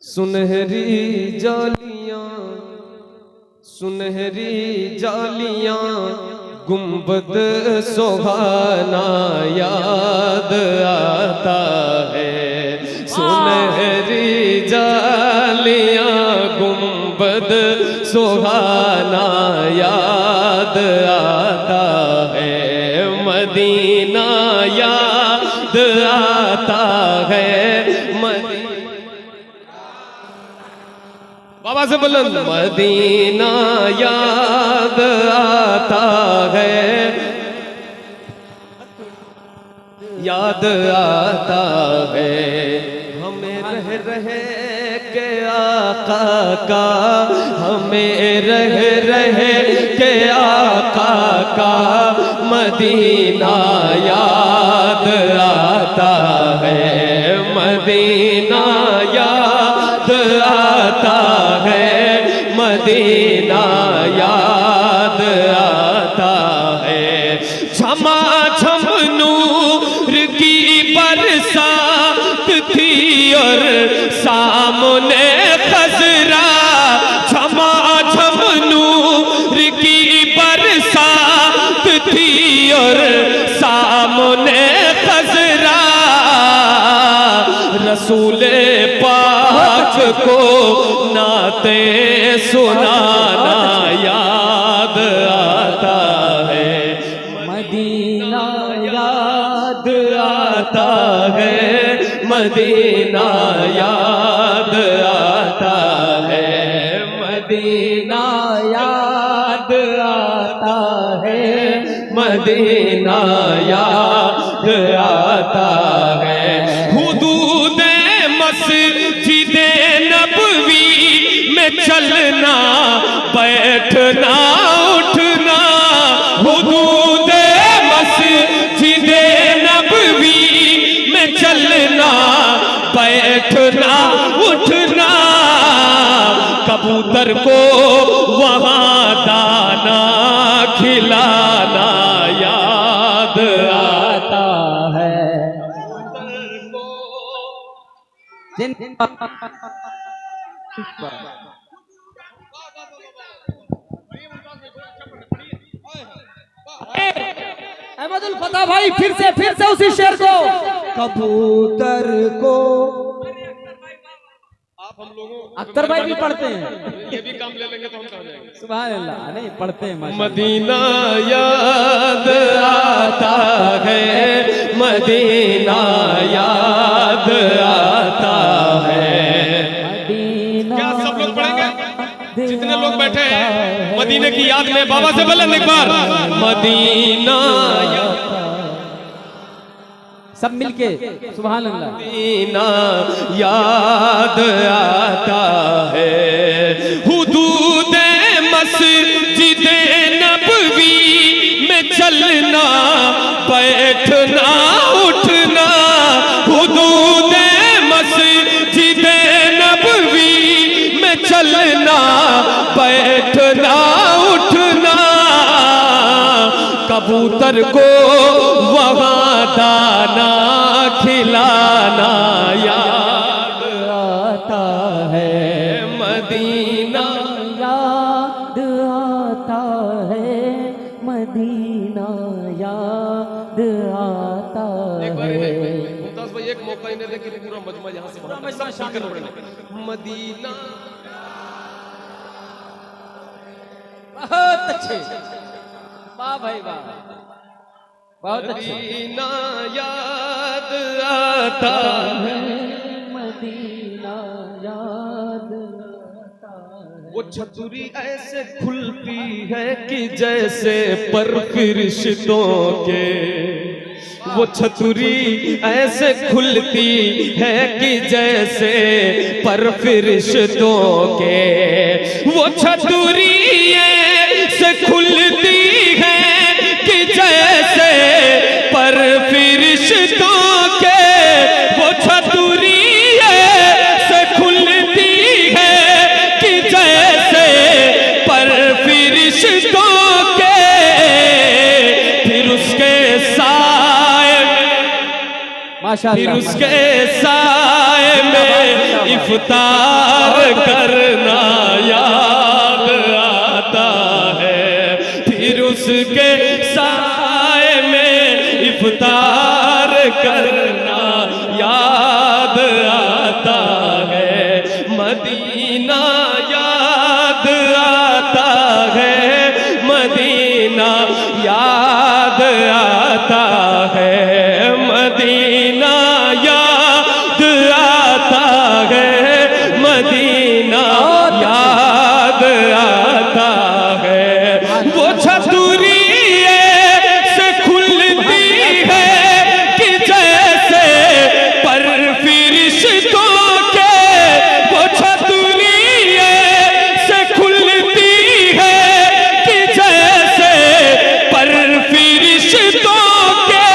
सुनहरी जालियां सुनहरी जालियां गुंबद सुहाना याद आता है। सुनहरी जालियां गुंबद सुहाना याद आता है। मदीना याद आता है। बाबा से बुलंद मदीना याद आता है। याद आता है हमें रह के आका का। हमें रह के आका का मदीना याद आता है। मदीना याद आता है। मदीना याद आता है। झमा झम नूर की बरसात थी और सामने खजरा। झमा झम नूर की बरसात थी और सामने खजरा। रसूले पाक को नाते सुनाना याद आता है। मदीना याद आता है। मदीना याद आता है। मदीना याद आता है। मदीना याद आता है। हुदूदे मस्जिदे नबवी में चलना बैठना उठना। हुदूदे मस्जिदे नबवी में चलना बैठना उठना। कबूतर को वहाँ दाना खिलाना याद आता है। अहमदुल फता भाई फिर से उसी शेर को। कबूतर को आप हम लोगों अख्तर भाई भी पढ़ते हैं। ये भी काम ले लेंगे तो हम कहाँ जाएंगे। सुभान अल्लाह नहीं पढ़ते हैं। मदीना याद आता है। मदीना याद आता है। क्या सब लोग पढ़ेंगे जितने लोग बैठे हैं मदीने की याद में। बाबा से बोलें एक बार मदीना सब मिलके सुभान अल्लाह। मदीना याद आता है। हुदूदे मस्जिदे नबवी में चलना बैठना उठना। हुदूदे मस्जिदे नबवी में चलना बैठना उठना। कबूतर को वहाँ दाना खिलाना याद आता है। मदीना याद आता है। मदीना याद आता है। मुमताज भाई एक मौका ही नहीं देंगे पूरा मजमा यहाँ से वहाँ सब शामिल पड़ेगा। मदीना बहुत अच्छे वाह भाई वाह बहुत अच्छे। मदीना याद आता है। मदीना याद आता है। वो छतुरी ऐसे खुलती है कि जैसे पर रिश्तों के। वो छतुरी ऐसे खुलती है कि जैसे पर रिश्तों के। वो छतुरी ऐसे खुलती है कि जैसे पर रिश्तों के। वो छतुरी ऐसे खुलती है कि जैसे पर रिश्तों के। फिर उसके साए माशाअल्लाह। फिर उसके साए में इफ्तार करना याद आता है, फिर उसके साए में इफ्तार करना याद आता है, मदीना याद आता है, मदीना याद आता है, मदीना याद आता है, मदीना याद आता है। वो छतुरी से खुलती है कि जैसे पर फरिश्तों के, वो छतुरी से खुलती है कि जैसे पर फरिश्तों के,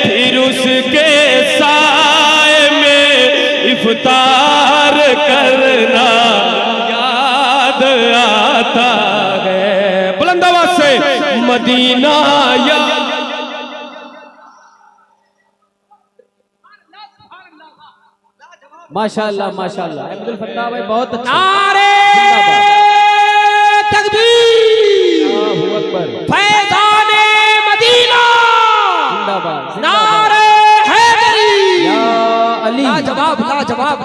फिर उसके साए में इफ्तार करना याद आता है। बुलंद आवाज से मदीना याद। माशाल्लाह माशाल्लाह अब्दुल फत्ताह भाई बहुत अच्छा। नारे तकबीर, अल्लाहू अकबर, फैज़ाने मदीना, जिंदाबाद नारे हैदरी, या अली, लाजवाब लाजवाब।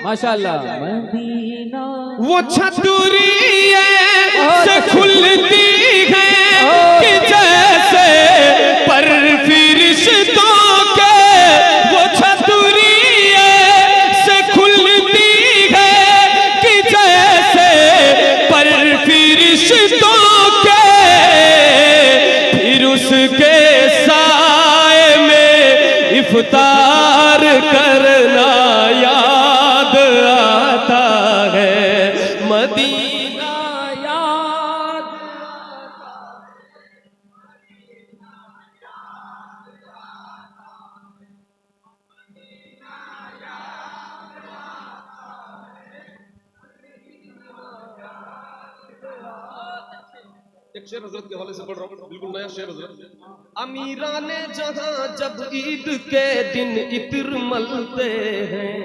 माशाल्लाह। मदीना वो छतुरी से खुलती है कि जैसे पर फरिश्तों के, वो छतुरी से खुलती है कि जैसे पर फरिश्तों के, फिर उसके साए में इफ्तार करना याद आता है, मदीना याद। एक शेर हजरत के हवाले से पढ़ रहा हूँ, बिल्कुल नया शेर हजरत। अमीराने जहां जब ईद के दिन इत्र मलते हैं,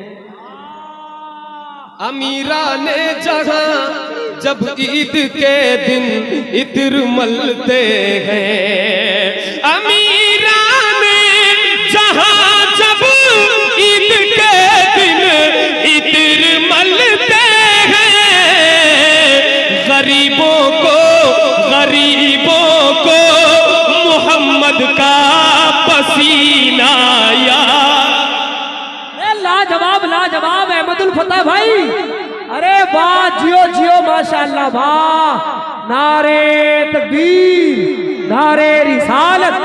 अमीराने जहां जब ईद के दिन इत्र मलते हैं, अमीराने जहां जब ईद के दिन इत्र मलते हैं, गरीबों को मोहम्मद का पसीना याद। लाजवाब लाजवाब अहमदुल फत्ताह भाई, अरे वाह, जियो जियो माशाल्लाह, वाह। नारे तकबीर, नारे रिसालत,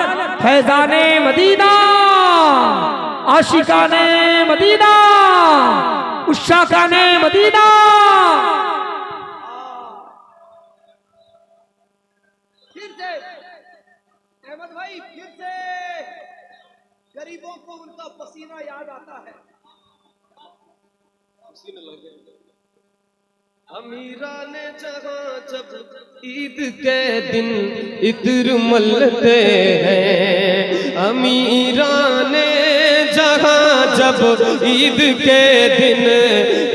फैज़ाने मदीना, आशिकाने मदीना, उशाकाने मदीना। फिर से अहमद भाई, फिर से गरीबों को उनका पसीना याद आता है। अमीराने जहां जब ईद के दिन इत्र मलते हैं, अमीराने जहां जब ईद के दिन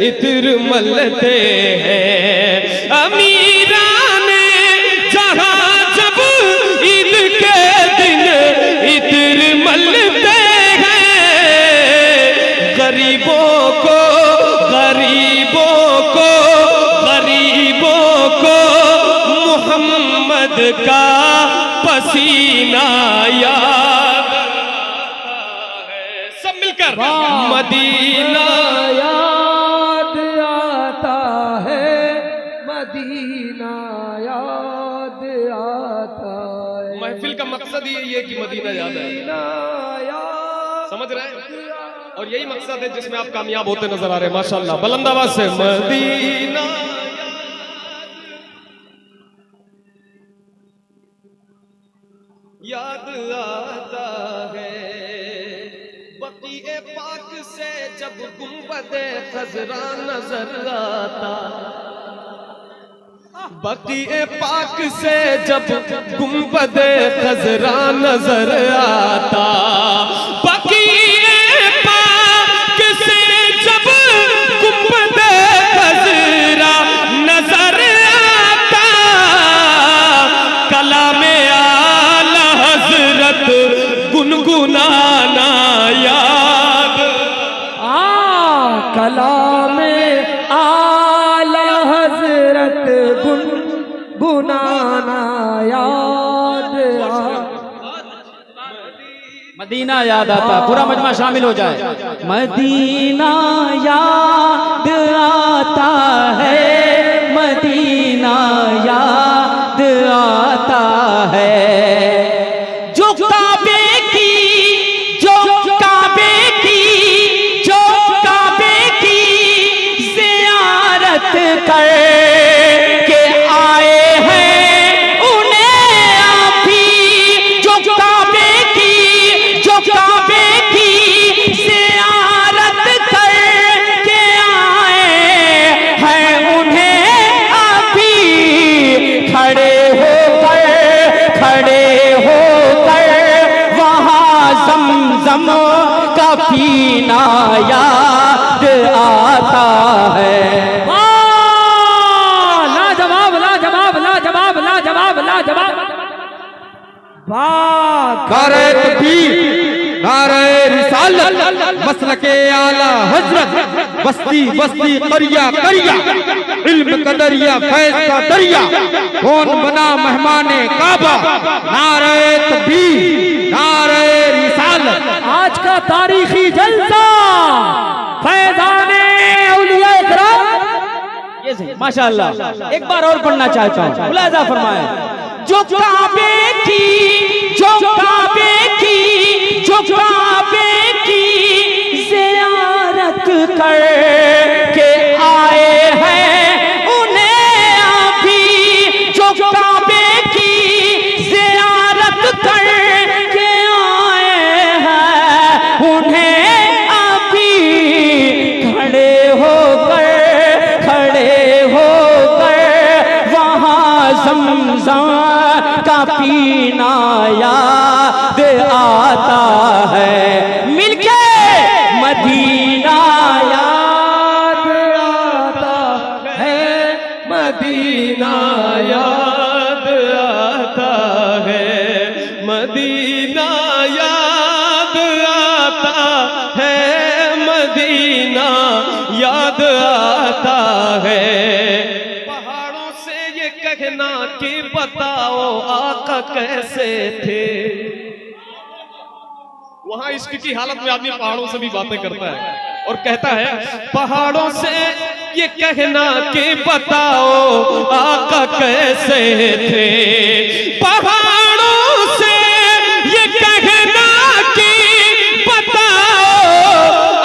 इत्र मलते हैं, अमीराने जहां जब ईद के दिन इत्र मलते हैं, गरीबों को मोहम्मद का पसीना याद आता है। सब मिलकर मदीना याद आता है, मदीना याद आता है। महफिल का मकसद ही ये कि मदीना याद है, समझ रहे हैं? और यही मकसद है जिसमें आप कामयाब होते नजर आ रहे हैं माशाल्लाह। बुलंद आवाज से मदीना याद आता है, बकीए पाक से जब गुंबदे खजरा नजर आता, बकीए पाक से जब गुंबदे खजरा नजर आता, बकीए पाक कलाम आला हजरत गुनगुनाना याद मदीना याद आता, पूरा मजमा शामिल हो जाए। मदीना याद आता है, मदीना याद आता है, जो काबे की, जो काबे की, जो काबे की ज़ियारत कर के आए हैं उन्हें अभी, जो काबे की, जो काबे की ज़ियारत कर के आए हैं उन्हें अभी, खड़े होकर वहाँ ज़मज़म का पीना याद आता है। लाजवाब लाजवाब लाजवाब लाजवाब लाजवाब। वाह नारे तकबीर, नारे रिसालत, मसलके आला हजरत, बस्ती बस्ती करिया करिया, इल्म का दरिया फैज का दरिया, कौन बना मेहमाने काबा, नारे तकबीर, नारे रिसालत। आज का तारीखी जलसा फैजाने औलिया इकराम। ये सही, माशाअल्लाह। एक बार और पढ़ना चाहता हूँ, मुलाजा फरमाए। जो काबे की, जो काबे की, जो काबे की ज़ियारत कर के आए हैं उन्हें अभी, जो काबे की ज़ियारत कर के आए हैं उन्हें अभी, खड़े होकर वहाँ ज़मज़म का पीना याद आता है, मिलके मदीना याद आता है, मदीना याद आता है, मदीना याद आता है, मदीना याद आता है। पहाड़ों से ये कहना कि बताओ आका कैसे थे, वहां इश्क की हालत में आदमी पहाड़ों से भी बातें करता है और कहता है पहाड़ों से ये कहना कि बताओ आका कैसे थे, पहाड़ों से ये कहना कि बताओ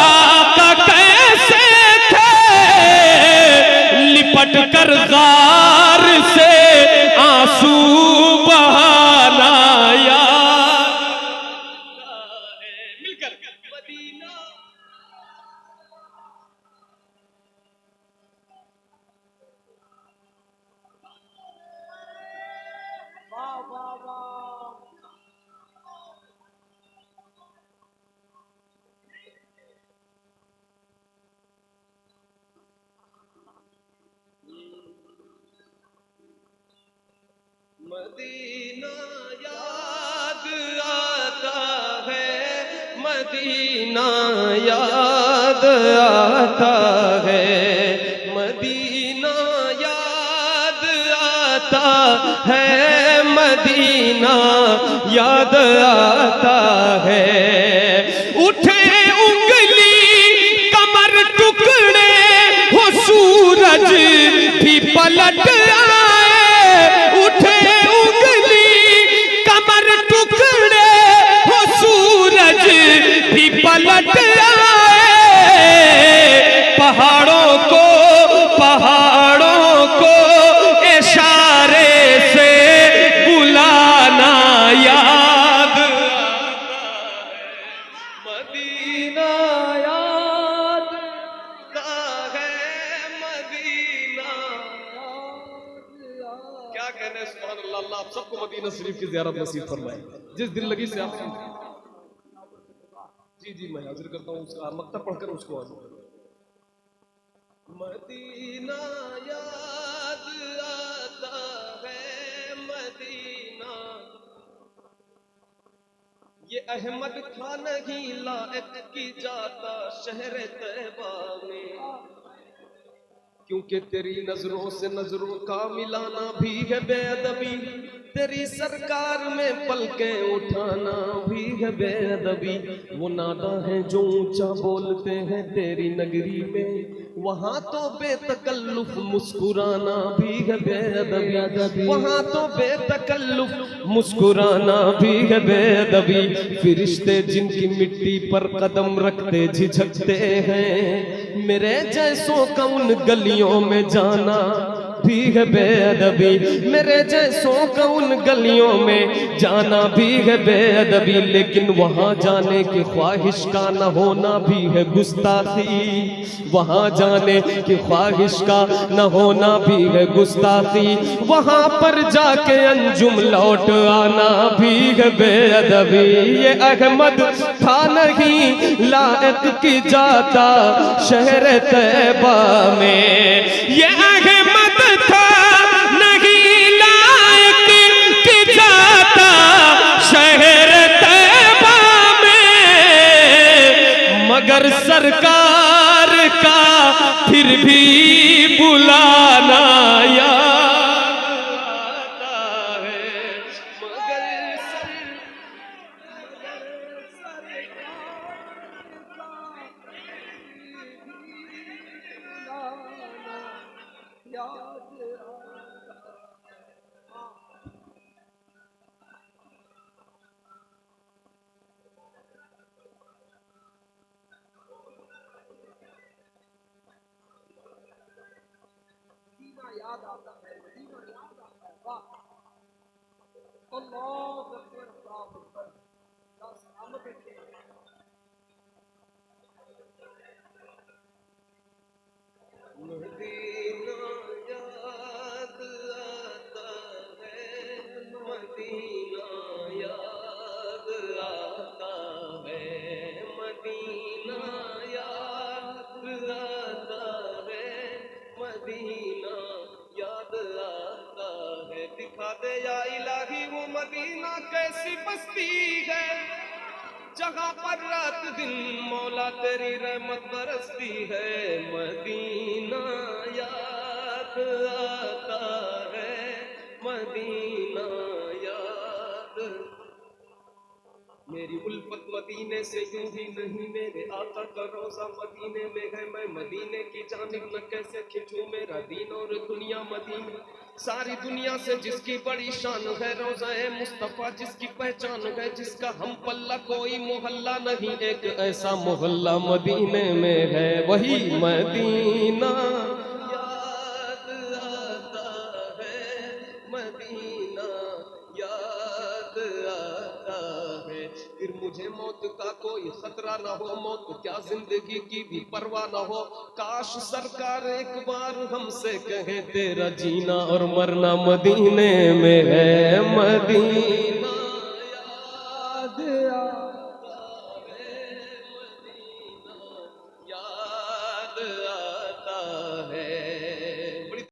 आका कैसे थे, लिपट कर गार से आंसू बहाना याद मिलकर मदीना। मदीना याद आता है, मदीना याद आता है, मदीना याद आता है, मदीना याद आता है। उठे उंगली कमर टुकड़े हो सूरज भी पलट आए, उठे पलट आए, पहाड़ों को इशारे से बुलाना याद मदीना याद है, मदीना। क्या कहने सुभान अल्लाह, अल्लाह आप सबको मदीना शरीफ की ज़ियारत नसीब फरमाए। जिस दिल लगी से आप सुनते। जी जी मैं हाजिर करता हूँ उसका मक्तब पढ़कर उसको हाजिर करो। मदीना याद आता है, मदीना ये अहमद था नहीं लायक की जाता शहर तैबा में, क्योंकि तेरी नजरों से नजरों का मिलाना भी है बेअदबी, तेरी सरकार में पलके उठाना भी है बेअदबी। वो नादा है जो ऊंचा बोलते हैं तेरी नगरी में, वहां तो बेतकल्लुफ मुस्कुराना भी है बेअदबी, वहां तो बेतकल्लुफ मुस्कुराना भी है बेअदबी। फिरिश्ते जिनकी मिट्टी पर कदम रखते झिझकते हैं, मेरे जैसों का उन गलियों में जाना भी है बेअदबी, मेरे जैसों का उन गलियों में जाना भी है बेअदबी। लेकिन वहां जाने की ख्वाहिश का न होना भी है गुस्ताखी, वहां जाने की ख्वाहिश का न होना भी है गुस्ताखी। वहां पर जाके अंजुम लौट आना भी है बेअदबी। ये अहमद था नहीं लायक की जाता शहर तैबा में, ये अहमद था नहीं लायक की जाता शहर तैबा में, मगर सरकार का फिर भी बुलाना याद आता है, मगर याद आता है, मदीना याद आता है। वाह, अल्लाह अकबर, अल्लाह अकबर। बस हम बैठे मदीना याद आता है, मदीना याद आता है, मदीना याद आता है, मदीना याद आता है। दिखा दे या इलाही वो मदीना कैसी बस्ती है, जहाँ पर रात दिन मौला तेरी रहमत बरसती है। मदीना याद आता है, मदीना याद। मेरी उल्फत मदीने से यूं ही नहीं, मेरे आका का रोजा मदीने में है। मैं मदीने की जानिब न कैसे खिंचूं, मेरा दीन और दुनिया मदीने। सारी दुनिया से जिसकी बड़ी शान है रोजा है मुस्तफा, जिसकी पहचान है, जिसका हम पल्ला कोई मोहल्ला नहीं, एक ऐसा मोहल्ला मदीने में है, वही मदीना याद आता है, मदीना याद आता है। फिर मुझे मौत का कोई खतरा न हो, मौत क्या जिंदगी की भी परवाह न हो। काश सरकार एक बार हमसे कहे तेरा जीना और मरना मदीने में है, मदीना याद आता